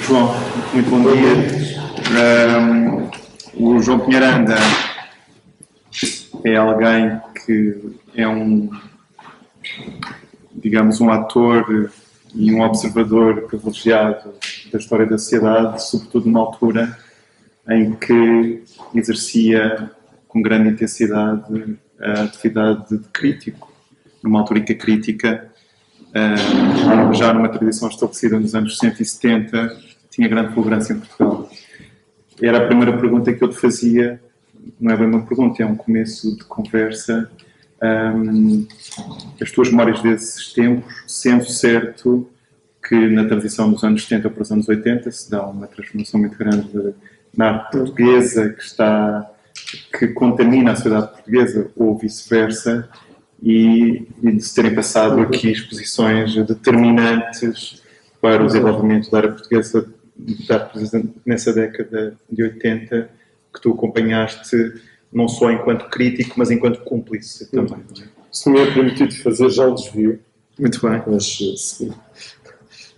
João, muito bom dia. O João Pinheiranda é alguém que é digamos, um ator e um observador privilegiado da história da sociedade, sobretudo numa altura em que exercia com grande intensidade a atividade de crítico, numa altura em que a crítica, já numa tradição estabelecida nos anos 60 e 70, tinha grande fulgurância em Portugal. Era a primeira pergunta que eu te fazia, não é bem uma pergunta, é um começo de conversa. As tuas memórias desses tempos, sendo certo que na transição dos anos 70 para os anos 80 se dá uma transformação muito grande na arte portuguesa que contamina a sociedade portuguesa, ou vice-versa, e de se terem passado aqui exposições determinantes para o desenvolvimento da arte portuguesa nessa década de 80, que tu acompanhaste não só enquanto crítico, mas enquanto cúmplice também. Se me é permitido fazer já um desvio. Muito bem. Mas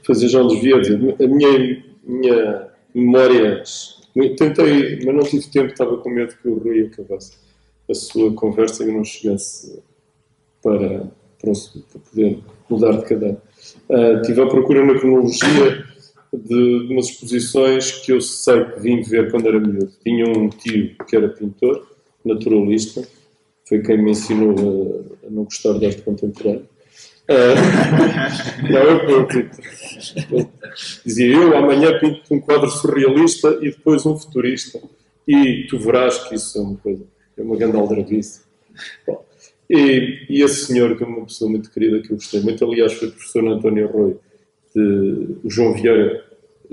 fazer já um desvio, a minha memória... Tentei, mas não tive tempo, estava com medo que o Rui acabasse a sua conversa e não chegasse para poder mudar de cadeira. Estive à procura na cronologia de umas exposições que eu sei que vim ver quando era miúdo. Tinha um tio que era pintor, naturalista, foi quem me ensinou a não gostar de arte contemporânea. Dizia eu, amanhã pinto um quadro surrealista e depois um futurista. E tu verás que isso é uma coisa, é uma grande aldrabice. E esse senhor, que é uma pessoa muito querida, que eu gostei muito, aliás, foi professor António Arroio, o João Vieira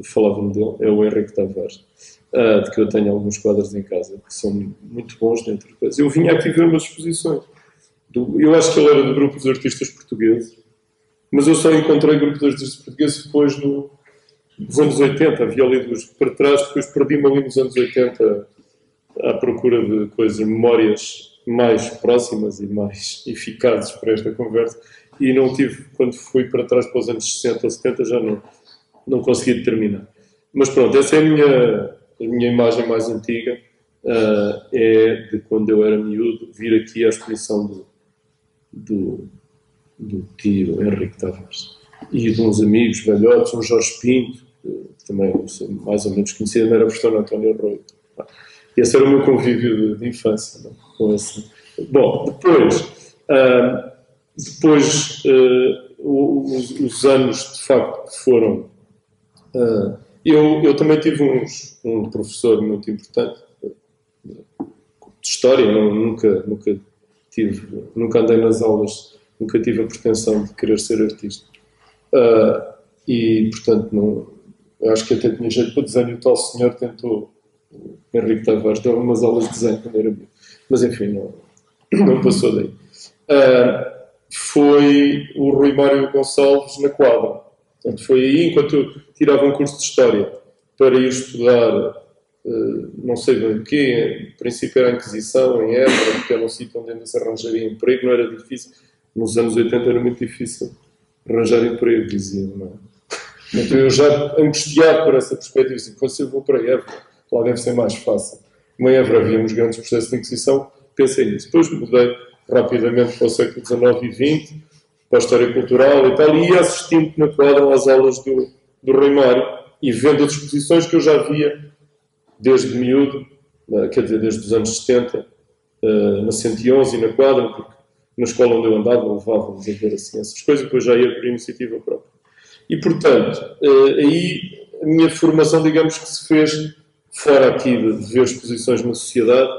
falava-me dele, é o Henrique Tavares, de que eu tenho alguns quadros em casa, que são muito bons dentro de coisas. Eu vinha aqui ver umas exposições. Eu acho que ele era do grupo dos artistas portugueses, mas eu só encontrei grupo dos artistas portugueses depois dos anos 80. Havia ali para trás, depois perdi-me ali nos anos 80 à procura de coisas, memórias mais próximas e mais eficazes para esta conversa, e não tive, quando fui para trás para os anos 60 ou 70, já não consegui determinar. Mas pronto, essa é a minha imagem mais antiga, é de quando eu era miúdo, vir aqui à exposição do tio Henrique Tavares e de uns amigos velhotes, um Jorge Pinto, que também sou mais ou menos conhecido, mas era professor António Arroio. Esse era o meu convívio de infância, não? Com esse. Bom, depois os anos de facto foram. Eu também tive um professor muito importante de história, nunca andei nas aulas, nunca tive a pretensão de querer ser artista. E, portanto, eu acho que até tinha jeito para desenho. O tal senhor tentou, o Henrique Tavares, deu umas aulas de desenho quando era miúdo. Mas, enfim, não passou daí. Foi o Rui Mário Gonçalves na quadra. Portanto, foi aí, enquanto eu tirava um curso de História para ir estudar, não sei bem o quê, em princípio era a Inquisição, em Évora, porque era um sítio onde ainda se arranjaria emprego, não era difícil. Nos anos 80 era muito difícil arranjar emprego, diziam, não é? Então eu já angustiado por essa perspectiva, assim, se eu vou para Évora, lá deve ser mais fácil. Como em Évora havíamos grandes processos de Inquisição, pensei nisso. Depois mudei rapidamente para o século XIX e XX, para a História Cultural e tal, e ia assistindo na quadra às aulas do Rui Mário e vendo as exposições que eu já via desde miúdo, quer dizer, desde os anos 70, na 111 e na quadra, porque na escola onde eu andava levávamos a ver assim essas coisas, depois já ia por iniciativa própria. E, portanto, aí a minha formação, digamos que se fez fora aqui de ver exposições na sociedade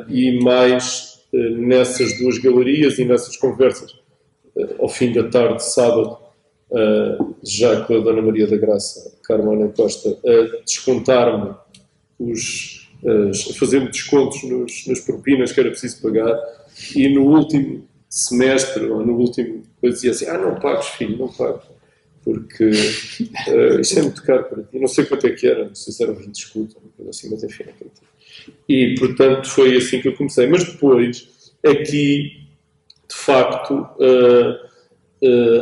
e mais nessas duas galerias e nessas conversas ao fim da tarde, sábado, já com a Dona Maria da Graça, Carmona Costa, a descontar-me a fazer-me descontos nas propinas que era preciso pagar, e no último semestre, ou no último, eu dizia assim, não pagues, filho, não pagues, porque isto é muito caro para ti. Não sei quanto é que era, não sei se era um desconto, uma coisa assim, mas enfim, é para ti. E, portanto, foi assim que eu comecei. Mas depois, aqui, de facto,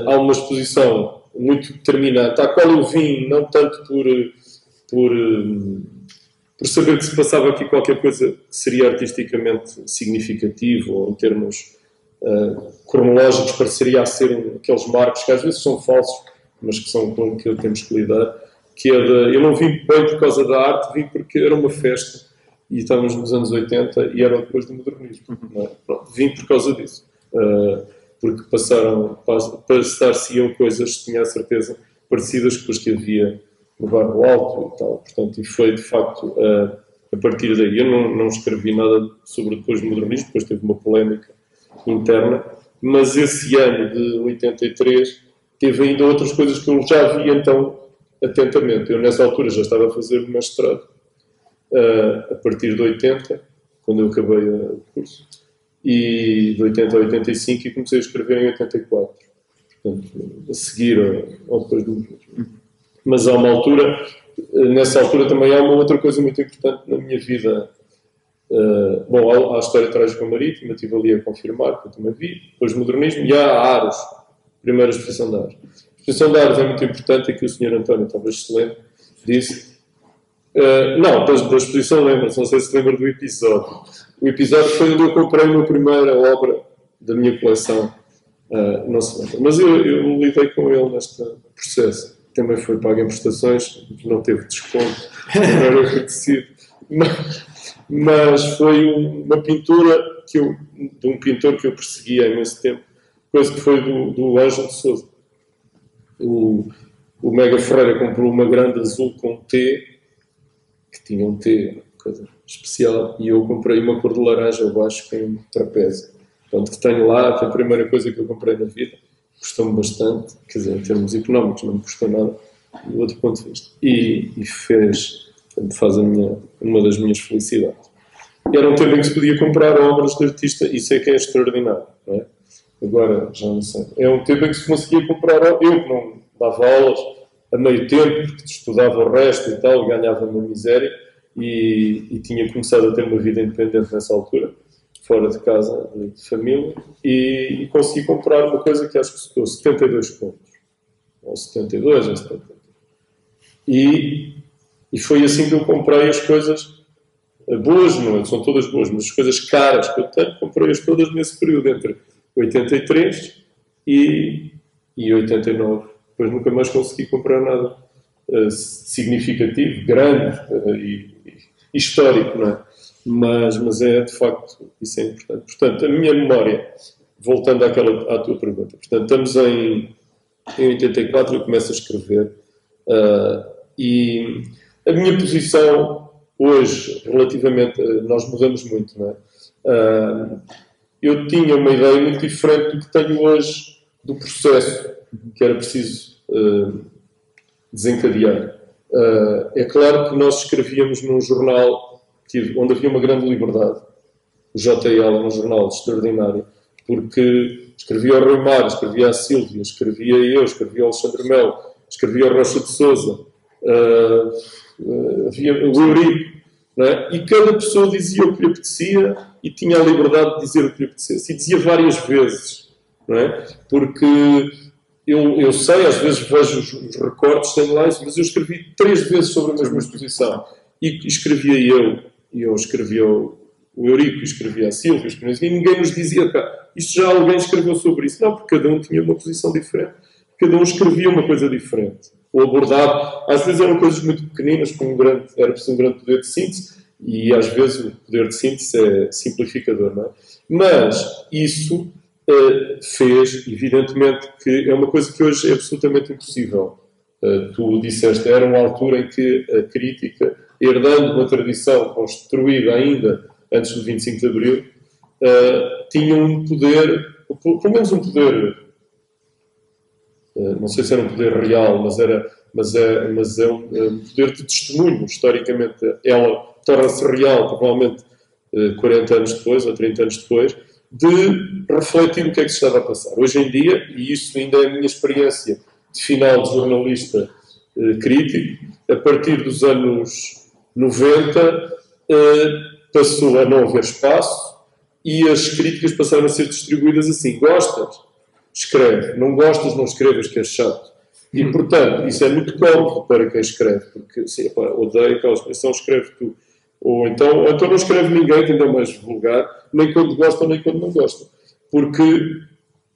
há uma exposição muito determinante, à qual eu vim não tanto por saber que se passava aqui qualquer coisa que seria artisticamente significativo, ou em termos cronológicos pareceria a ser aqueles marcos que às vezes são falsos, mas que são com que temos que lidar, que é eu não vim bem por causa da arte, vim porque era uma festa, e estávamos nos anos 80 e era depois do modernismo. Não é? Pronto, vim por causa disso. Porque passar-se-iam coisas, tinha a certeza, parecidas com as que havia no Bairro Alto e tal. Portanto, e foi, de facto, a partir daí. Eu não escrevi nada sobre depois do modernismo, depois teve uma polémica interna, mas esse ano de 83 teve ainda outras coisas que eu já vi, então, atentamente. Eu, nessa altura, já estava a fazer o mestrado, a partir de 80, quando eu acabei o curso, e de 80 a 85, e comecei a escrever em 84. Portanto, a seguir ao depois do... Mas há uma altura, nessa altura também há uma outra coisa muito importante na minha vida. Bom, há a História Trágica Marítima, estive ali a confirmar, que eu também vi, depois do modernismo, e há a Aros, primeira exposição de Aros. A exposição de Aros é muito importante, e que o Sr. António, talvez se lembre, disse... não, da exposição lembra-se, não sei se lembra do episódio. O episódio foi onde eu comprei a minha primeira obra da minha coleção. Não se lembra. Mas eu lidei com ele neste processo. Também foi pago em prestações, não teve desconto, não era oferecido. Mas foi uma pintura de um pintor que eu perseguia há imenso tempo, coisa que foi do Ângelo de Sousa. O Mega Ferreira comprou uma grande azul com T, que tinha um T, coisa especial, e eu comprei uma cor de laranja abaixo com um trapézio. Portanto, que tenho lá, que é a primeira coisa que eu comprei na vida, custou-me bastante, quer dizer, em termos económicos não me custou nada, do outro ponto de vista. E faz uma das minhas felicidades. Era um tempo em que se podia comprar obras de artista, isso é que é extraordinário, não é? Agora, já não sei. É um tempo em que se conseguia comprar, eu que não dava aulas a meio tempo, porque estudava o resto e tal, ganhava uma miséria, e tinha começado a ter uma vida independente nessa altura, fora de casa, de família, e consegui comprar uma coisa que acho que custou 72 contos, ou 72, ou 70. E foi assim que eu comprei as coisas boas, não são todas boas, mas as coisas caras que eu tenho, comprei-as todas nesse período, entre 83 e 89. Depois nunca mais consegui comprar nada significativo, grande e histórico, não é? Mas é, de facto, isso é importante. Portanto, a minha memória, voltando à tua pergunta, portanto, estamos em 84, eu começo a escrever, e a minha posição hoje, relativamente, nós mudamos muito, não é? Eu tinha uma ideia muito diferente do que tenho hoje do processo que era preciso desencadear. É claro que nós escrevíamos num jornal onde havia uma grande liberdade, o JL, um jornal extraordinário, porque escrevia o Rui Mar, escrevia a Sílvia, escrevia eu, escrevia o Alexandre Melo, escrevia o Rocha de Sousa, havia o Eurico, não é? E cada pessoa dizia o que lhe apetecia e tinha a liberdade de dizer o que lhe apetecia. E dizia várias vezes, não é? Porque eu sei, às vezes vejo os recortes, tenho lá, mas eu escrevi 3 vezes sobre a mesma exposição. E escrevia eu escrevia o Eurico, escrevia a Silvia, e ninguém nos dizia, isto já alguém escreveu sobre isso. Não, porque cada um tinha uma posição diferente. Cada um escrevia uma coisa diferente. Ou abordava, às vezes eram coisas muito pequeninas, era preciso um grande poder de síntese, e às vezes o poder de síntese é simplificador, não é? Mas isso fez, evidentemente, que é uma coisa que hoje é absolutamente impossível. Tu disseste, era uma altura em que a crítica, herdando uma tradição construída ainda antes do 25 de Abril, tinha um poder, pelo menos um poder, não sei se era um poder real, mas é um poder de testemunho. Historicamente, ela torna-se real, provavelmente 40 anos depois, ou 30 anos depois, de refletir o que é que se estava a passar. Hoje em dia, e isso ainda é a minha experiência de final de jornalista crítico, a partir dos anos 90, passou a não haver espaço e as críticas passaram a ser distribuídas assim. Gostas? Escreve. Não gostas? Não escrevas, que é chato. E, portanto, isso é muito cómodo para quem escreve, porque, assim, odeio aquela expressão, escreve tu. Ou então não escreve ninguém, que ainda é mais vulgar, nem quando gosta, nem quando não gosta. Porque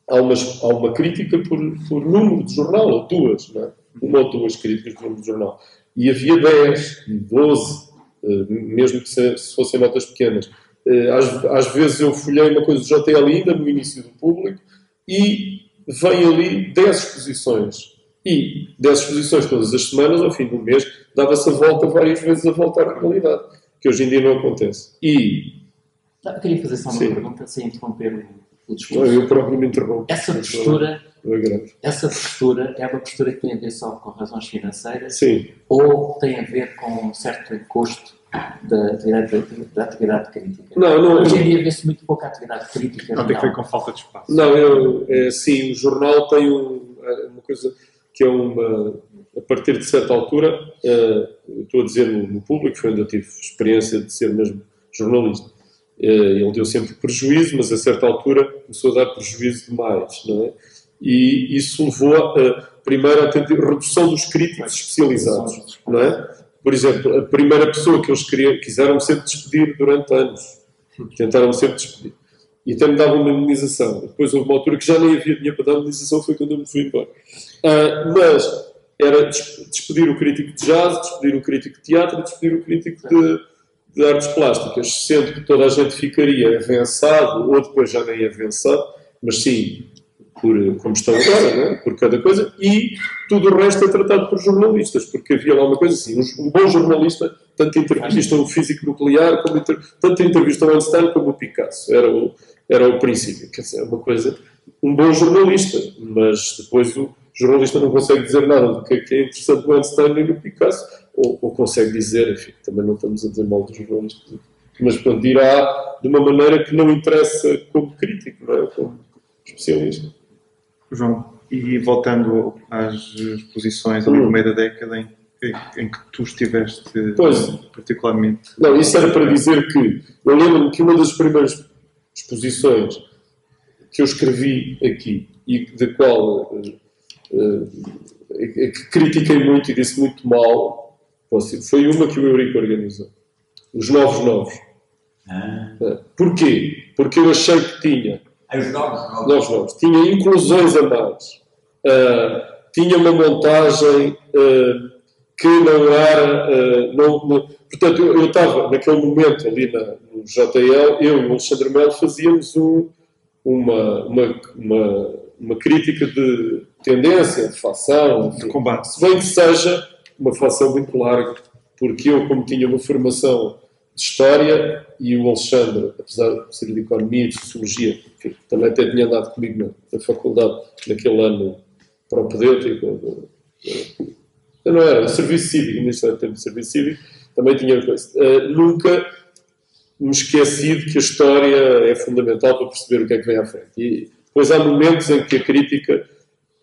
há uma crítica por número de jornal, ou duas, não é? Uma ou duas críticas por número de jornal. E havia 10, 12, mesmo que se fossem notas pequenas. Às vezes eu folhei uma coisa do JL ainda no início do público e vem ali 10 exposições. E 10 exposições todas as semanas, ao fim do mês, dava-se a volta várias vezes a volta à realidade, que hoje em dia não acontece. Eu queria fazer só uma pergunta, sem interromper o discurso. Eu próprio me interrompo. Essa postura é uma postura que tem a ver só com razões financeiras? Sim. Ou tem a ver com um certo encosto da atividade crítica? Não. Hoje em dia vê-se muito pouca atividade crítica. Não tem que ver com falta de espaço. Sim, o jornal tem uma coisa que é a partir de certa altura, estou a dizer no público, foi onde eu tive experiência de ser mesmo jornalista. Ele deu sempre prejuízo, mas a certa altura começou a dar prejuízo demais, não é? E isso levou primeiro a ter redução dos críticos especializados, não é? Por exemplo, a primeira pessoa que eles quiseram sempre despedir durante anos, tentaram sempre despedir, e até me davam uma indemnização. Depois houve uma altura que já nem havia dinheiro para dar indemnização, foi quando eu me fui embora. Mas era despedir o crítico de jazz, despedir o crítico de teatro, despedir o crítico de artes plásticas, sendo que toda a gente ficaria avançado, ou depois já nem avançado, mas sim, como estão agora, não é? Por cada coisa, e tudo o resto é tratado por jornalistas, porque havia lá uma coisa assim, um bom jornalista, tanto entrevista o físico nuclear, tanto entrevista o Einstein como o Picasso, era o princípio, quer dizer, uma coisa, um bom jornalista, mas depois o jornalista não consegue dizer nada do que é interessante no Einstein nem no Picasso, ou consegue dizer, enfim, também não estamos a dizer mal dos jornalistas, mas pronto, dirá de uma maneira que não interessa como crítico, não é? Como especialista. João, e voltando às exposições ali no meio da década em que tu estiveste particularmente... Não, isso era para dizer que eu lembro-me que uma das primeiras exposições que eu escrevi aqui e da qual que critiquei muito e disse muito mal, foi uma que o Eurico organizou. Os Novos. Porquê? Porque eu achei que tinha Os novos. Tinha inclusões a mais. Tinha uma montagem que não era... Portanto, eu estava naquele momento ali no JL, eu e o Alexandre Melo fazíamos uma crítica de tendência, de facção, de combate. Se bem que seja uma facção muito larga, porque eu, como tinha uma formação de História, e o Alexandre, apesar de ser de Economia e de Sociologia, que também até tinha andado comigo na faculdade, naquele ano propedêutico, eu não era, Serviço Cívico, ainda era tempo de Serviço Cívico, também tinha coisa. Nunca me esqueci de que a História é fundamental para perceber o que é que vem à frente. E depois há momentos em que a crítica,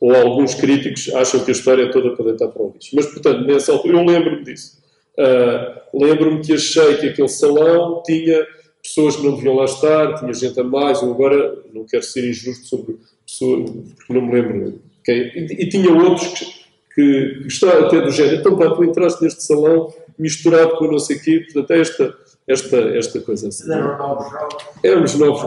ou alguns críticos, acham que a História é toda para deitar para o lixo. Mas, portanto, nessa altura, eu lembro-me disso. Lembro-me que achei que aquele salão tinha pessoas que não deviam lá estar, tinha gente a mais. Eu agora não quero ser injusto sobre pessoas, porque não me lembro quem. E tinha outros que estavam até do género. Então, pá, tu entraste neste salão misturado com não sei o quê. Portanto, esta coisa assim. Éramos novos.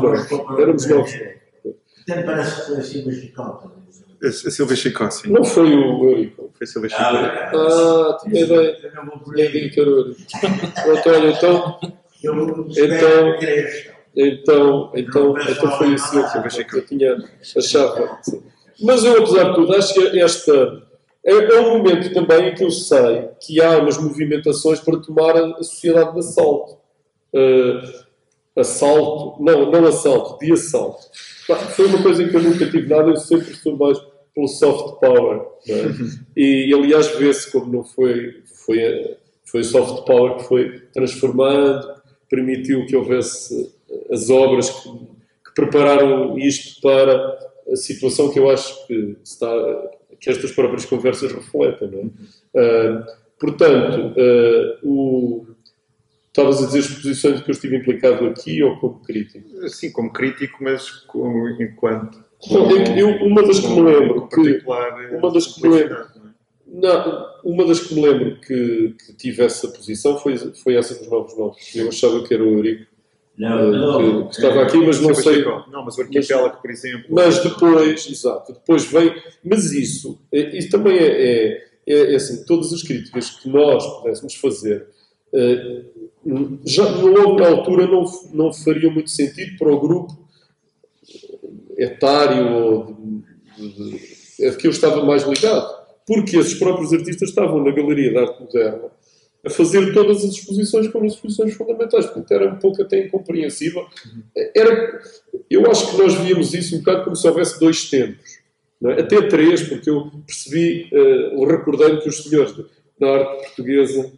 Até parece que foi a Silvia Chicota. A Silvia Chicó, sim. Não foi o Eurico. Foi a Silvia Chicó. Tinha ideia. Tinha ideia que era o Eurico. Então foi isso que eu tinha achado. Mas eu, apesar de tudo, acho que esta é um momento também em que eu sei que há umas movimentações para tomar a sociedade de assalto. De assalto. Foi uma coisa em que eu nunca tive nada, eu sempre estou mais pelo soft power. Não é? E aliás, vê-se como não foi soft power que foi transformando, permitiu que houvesse as obras que prepararam isto para a situação que eu acho que estas próprias conversas refletem. Não é? Portanto, estavas a dizer exposições que eu estive implicado aqui ou como crítico? Sim, como crítico, mas Uma das que me lembro que... Uma das que me lembro... Uma das que me lembro que tive essa posição foi essa dos novos. Eu achava que era o Eurico que estava aqui, mas não sei. Não, mas o arquipélago, por exemplo. Mas depois, exato, depois vem. Mas isso também é assim, todas as críticas que nós pudéssemos fazer, já logo na altura não faria muito sentido para o grupo etário de que eu estava mais ligado. Porque esses próprios artistas estavam na Galeria de Arte Moderna a fazer todas as exposições como exposições fundamentais. Portanto, era um pouco até incompreensível. Eu acho que nós víamos isso um bocado como se houvesse dois tempos. Não é? Até três, porque eu percebi, recordei-me que os senhores da arte portuguesa,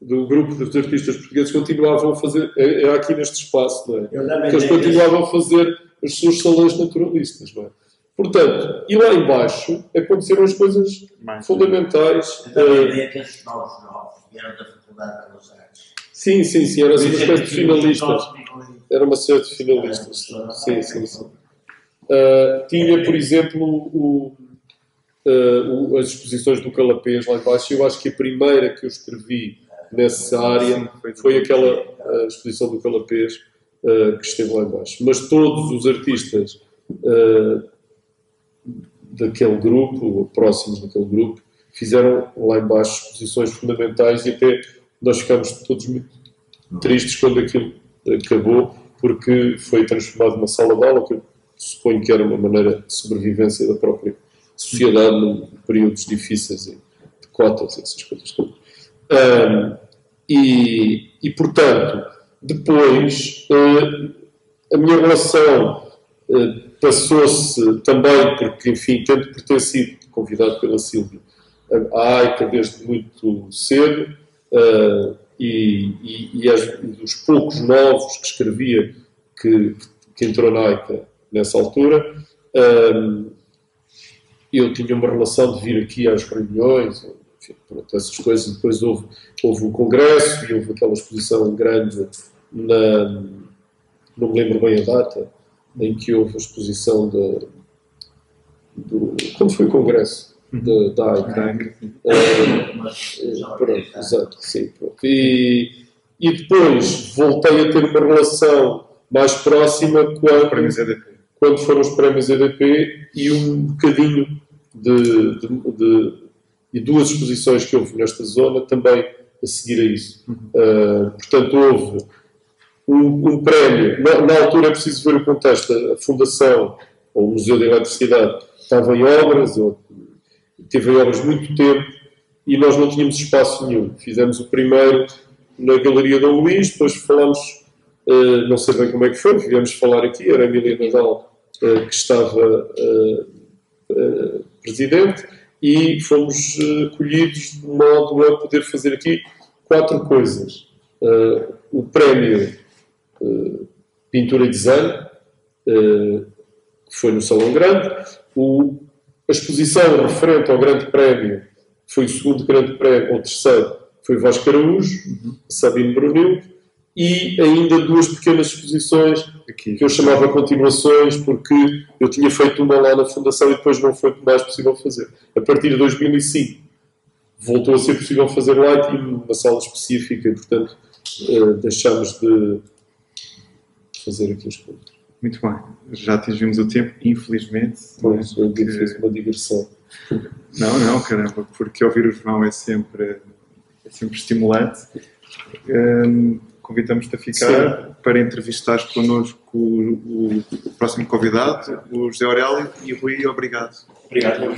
do grupo dos artistas portugueses, continuavam a fazer, aqui neste espaço, não é? Que eles continuavam a fazer os seus salões naturalistas, não é? Portanto, e lá embaixo aconteceram as coisas fundamentais. Eu também vi aqueles novos, que eram da Faculdade de Belas Artes. Sim, era uma espécie de finalistas. Era uma série de finalistas. Sim. Tinha, por exemplo, as exposições do Calapés lá embaixo. Eu acho que a primeira que eu escrevi nessa área foi aquela exposição do Calapés que esteve lá embaixo. Mas todos os artistas daquele grupo, próximos daquele grupo, fizeram lá embaixo exposições fundamentais e até nós ficámos todos muito tristes quando aquilo acabou, porque foi transformado numa sala de aula, que eu suponho que era uma maneira de sobrevivência da própria sociedade em períodos difíceis de cotas e essas coisas todas. E portanto, depois a minha relação passou-se também, porque, enfim, tendo pertencido, convidado pela Sílvia, à AICA desde muito cedo, e dos poucos novos que escrevia que entrou na AICA nessa altura, eu tinha uma relação de vir aqui às reuniões, enfim, pronto, essas coisas. Depois houve o congresso e houve aquela exposição grande não me lembro bem a data, em que houve a exposição quando foi o congresso da AICA. Pronto, exato, sim, pronto. E depois voltei a ter uma relação mais próxima quando foram os prémios EDP e um bocadinho e duas exposições que houve nesta zona também a seguir a isso. Portanto, houve um prémio. Na altura é preciso ver o contexto. A Fundação, ou o Museu da Eletricidade, estava em obras, teve em obras muito tempo, e nós não tínhamos espaço nenhum. Fizemos o primeiro na Galeria Dom Luís, depois falámos, não sei bem como é que foi, viemos falar aqui, era a Emília Nadal que estava presidente, e fomos colhidos de modo a poder fazer aqui 4 coisas. O prémio Pintura e Design, que foi no Salão Grande, a exposição referente ao Grande Prémio, foi o segundo Grande Prémio, ou o terceiro, foi Vasco Araújo, Sabino Brunil, e ainda 2 pequenas exposições que eu chamava continuações, porque eu tinha feito uma lá na Fundação e depois não foi mais possível fazer. A partir de 2005 voltou a ser possível fazer lá e tinha uma sala específica e, portanto, deixámos de fazer aqui as coisas. Muito bem. Já atingimos o tempo, infelizmente. Pois, eu fiz uma digressão. Não, caramba, porque ouvir o João é sempre estimulante. Convidamos-te a ficar para entrevistares connosco o próximo convidado, o José Aurélio, e Rui, obrigado. Obrigado.